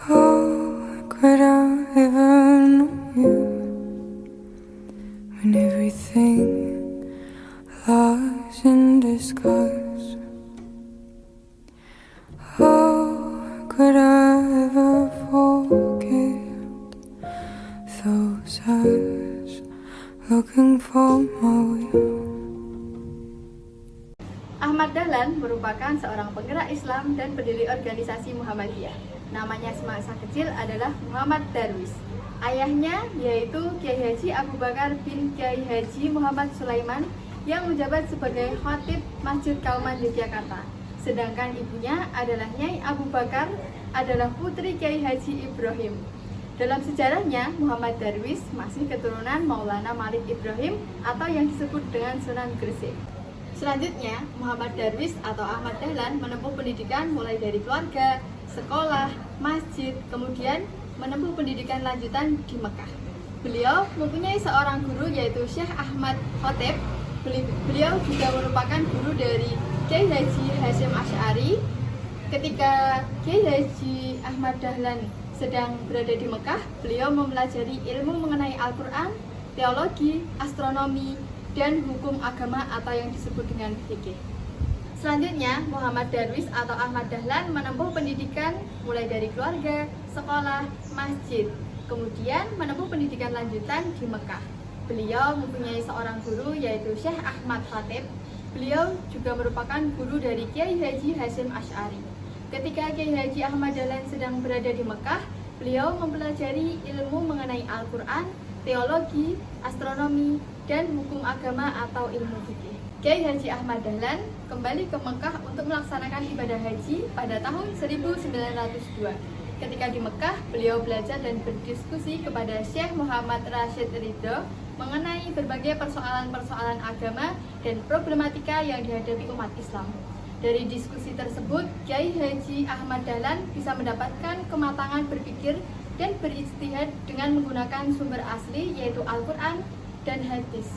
How could I ever know you when everything lies in disguise? How could I ever forget those eyes looking for my will? Ahmad Dahlan merupakan seorang penggerak Islam dan pendiri organisasi Muhammadiyah. Namanya semasa kecil adalah Muhammad Darwis. Ayahnya yaitu Kiai Haji Abu Bakar bin Kiai Haji Muhammad Sulaiman yang menjabat sebagai khatib Masjid Kauman Yogyakarta. Sedangkan ibunya adalah Nyai Abu Bakar adalah putri Kiai Haji Ibrahim. Dalam sejarahnya, Muhammad Darwis masih keturunan Maulana Malik Ibrahim atau yang disebut dengan Sunan Gresik. Selanjutnya, Muhammad Darwis atau Ahmad Dahlan menempuh pendidikan mulai dari keluarga, sekolah, masjid, kemudian menempuh pendidikan lanjutan di Mekah. Beliau mempunyai seorang guru yaitu Syekh Ahmad Khotib. Beliau juga merupakan guru dari Kiai Haji Hasyim Asy'ari. Ketika Kiai Haji Ahmad Dahlan sedang berada di Mekah, beliau mempelajari ilmu mengenai Al-Quran, teologi, astronomi, dan hukum agama atau yang disebut dengan fikih. Selanjutnya, Muhammad Darwis atau Ahmad Dahlan menempuh pendidikan mulai dari keluarga, sekolah, masjid, kemudian menempuh pendidikan lanjutan di Mekah. Beliau mempunyai seorang guru yaitu Syekh Ahmad Khatib. Beliau juga merupakan guru dari Kiai Haji Hasyim Asy'ari. Ketika Kiai Haji Ahmad Dahlan sedang berada di Mekah, beliau mempelajari ilmu mengenai Al-Quran, teologi, astronomi, dan hukum agama atau ilmu fikih. Kiai Haji Ahmad Dahlan kembali ke Mekah untuk melaksanakan ibadah haji pada tahun 1902. Ketika di Mekah, beliau belajar dan berdiskusi kepada Syekh Muhammad Rashid Ridho mengenai berbagai persoalan-persoalan agama dan problematika yang dihadapi umat Islam. Dari diskusi tersebut, Kiai Haji Ahmad Dahlan bisa mendapatkan kematangan berpikir dan berijtihad dengan menggunakan sumber asli yaitu Al-Quran dan hadis.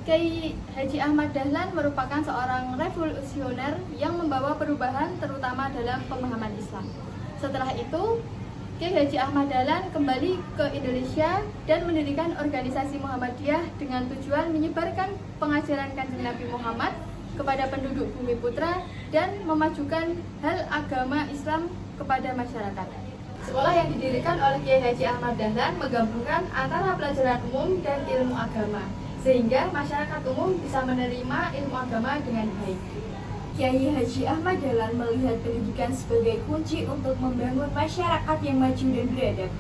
Kiai Haji Ahmad Dahlan merupakan seorang revolusioner yang membawa perubahan terutama dalam pemahaman Islam. Setelah itu, Kiai Haji Ahmad Dahlan kembali ke Indonesia dan mendirikan organisasi Muhammadiyah dengan tujuan menyebarkan pengajaran Kanjeng Nabi Muhammad kepada penduduk Bumi Putra dan memajukan hal agama Islam kepada masyarakat. Sekolah yang didirikan oleh Kiai Haji Ahmad Dahlan menggabungkan antara pelajaran umum dan ilmu agama, sehingga masyarakat umum bisa menerima ilmu agama dengan baik. Kiai Haji Ahmad Dahlan melihat pendidikan sebagai kunci untuk membangun masyarakat yang maju dan beradab.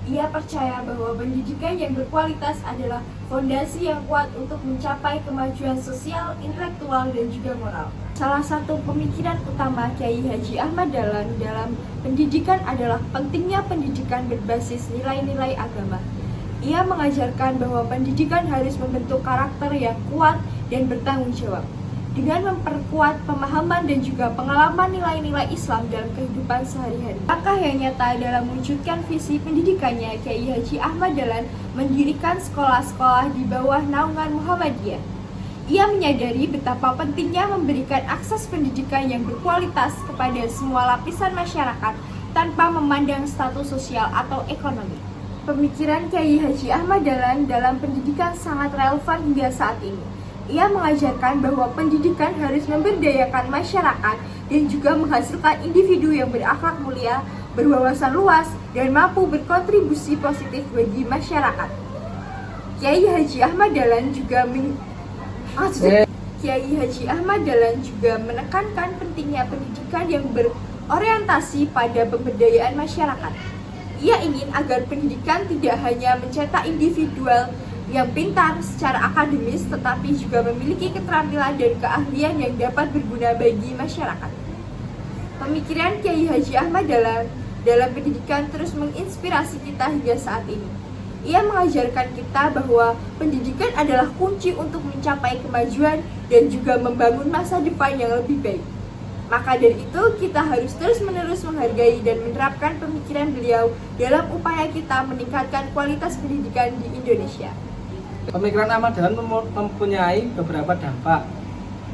Ia percaya bahwa pendidikan yang berkualitas adalah fondasi yang kuat untuk mencapai kemajuan sosial, intelektual, dan juga moral. Salah satu pemikiran utama Kiai Haji Ahmad Dahlan dalam pendidikan adalah pentingnya pendidikan berbasis nilai-nilai agama. Ia mengajarkan bahwa pendidikan harus membentuk karakter yang kuat dan bertanggung jawab. Dengan memperkuat pemahaman dan juga pengalaman nilai-nilai Islam dalam kehidupan sehari-hari. Langkah yang nyata dalam mewujudkan visi pendidikannya, Kiai Haji Ahmad Dahlan mendirikan sekolah-sekolah di bawah naungan Muhammadiyah. Ia menyadari betapa pentingnya memberikan akses pendidikan yang berkualitas kepada semua lapisan masyarakat tanpa memandang status sosial atau ekonomi. Pemikiran Kiai Haji Ahmad Dahlan dalam pendidikan sangat relevan hingga saat ini. Ia mengajarkan bahwa pendidikan harus memberdayakan masyarakat dan juga menghasilkan individu yang berakhlak mulia, berwawasan luas, dan mampu berkontribusi positif bagi masyarakat. Kiai Haji Ahmad Dahlan juga menekankan pentingnya pendidikan yang berorientasi pada pemberdayaan masyarakat. Ia ingin agar pendidikan tidak hanya mencetak individual yang pintar secara akademis, tetapi juga memiliki keterampilan dan keahlian yang dapat berguna bagi masyarakat. Pemikiran Kiai Haji Ahmad Dahlan dalam pendidikan terus menginspirasi kita hingga saat ini. Ia mengajarkan kita bahwa pendidikan adalah kunci untuk mencapai kemajuan dan juga membangun masa depan yang lebih baik. Maka dari itu, kita harus terus-menerus menghargai dan menerapkan pemikiran beliau dalam upaya kita meningkatkan kualitas pendidikan di Indonesia. Pemikiran Ahmad Dahlan mempunyai beberapa dampak.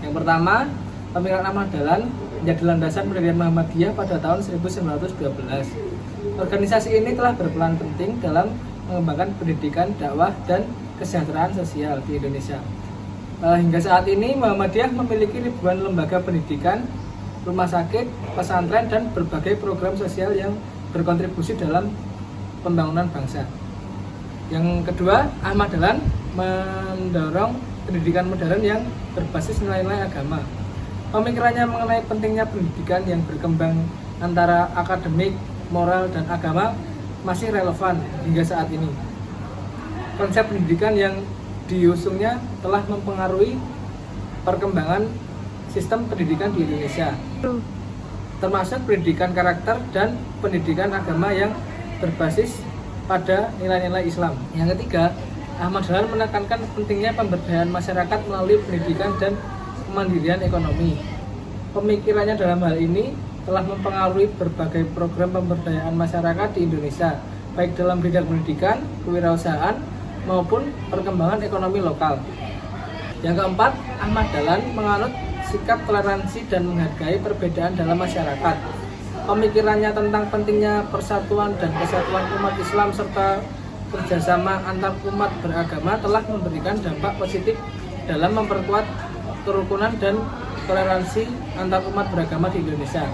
Yang pertama, pemikiran Ahmad Dahlan menjadi landasan pendirian Muhammadiyah pada tahun 1912. Organisasi ini telah berperan penting dalam mengembangkan pendidikan, dakwah, dan kesejahteraan sosial di Indonesia. Hingga saat ini Muhammadiyah memiliki ribuan lembaga pendidikan, rumah sakit, pesantren, dan berbagai program sosial yang berkontribusi dalam pembangunan bangsa. Yang kedua, Ahmad Dahlan mendorong pendidikan modern yang berbasis nilai-nilai agama. Pemikirannya mengenai pentingnya pendidikan yang berkembang antara akademik, moral, dan agama masih relevan hingga saat ini. Konsep pendidikan yang diusungnya telah mempengaruhi perkembangan sistem pendidikan di Indonesia, termasuk pendidikan karakter dan pendidikan agama yang berbasis pada nilai-nilai Islam. Yang ketiga, Ahmad Dahlan menekankan pentingnya pemberdayaan masyarakat melalui pendidikan dan kemandirian ekonomi. Pemikirannya dalam hal ini telah mempengaruhi berbagai program pemberdayaan masyarakat di Indonesia, baik dalam bidang pendidikan, kewirausahaan, maupun perkembangan ekonomi lokal. Yang keempat, Ahmad Dahlan menganut sikap toleransi dan menghargai perbedaan dalam masyarakat. Pemikirannya tentang pentingnya persatuan dan kesatuan umat Islam serta kerjasama antar umat beragama telah memberikan dampak positif dalam memperkuat kerukunan dan toleransi antar umat beragama di Indonesia.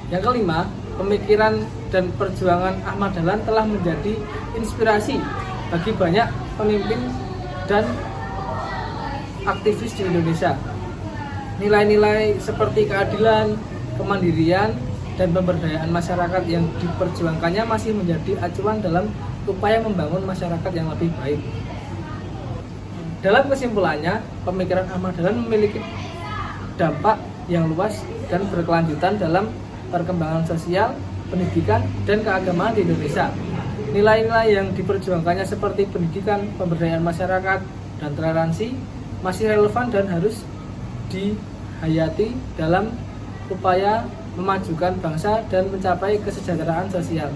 Yang kelima, pemikiran dan perjuangan Ahmad Dahlan telah menjadi inspirasi bagi banyak pemimpin dan aktivis di Indonesia. Nilai-nilai seperti keadilan, kemandirian, dan pemberdayaan masyarakat yang diperjuangkannya masih menjadi acuan dalam upaya membangun masyarakat yang lebih baik. Dalam kesimpulannya, pemikiran Ahmad Dahlan memiliki dampak yang luas dan berkelanjutan dalam perkembangan sosial, pendidikan, dan keagamaan di Indonesia. Nilai-nilai yang diperjuangkannya seperti pendidikan, pemberdayaan masyarakat, dan toleransi masih relevan dan harus dihayati dalam upaya memajukan bangsa dan mencapai kesejahteraan sosial.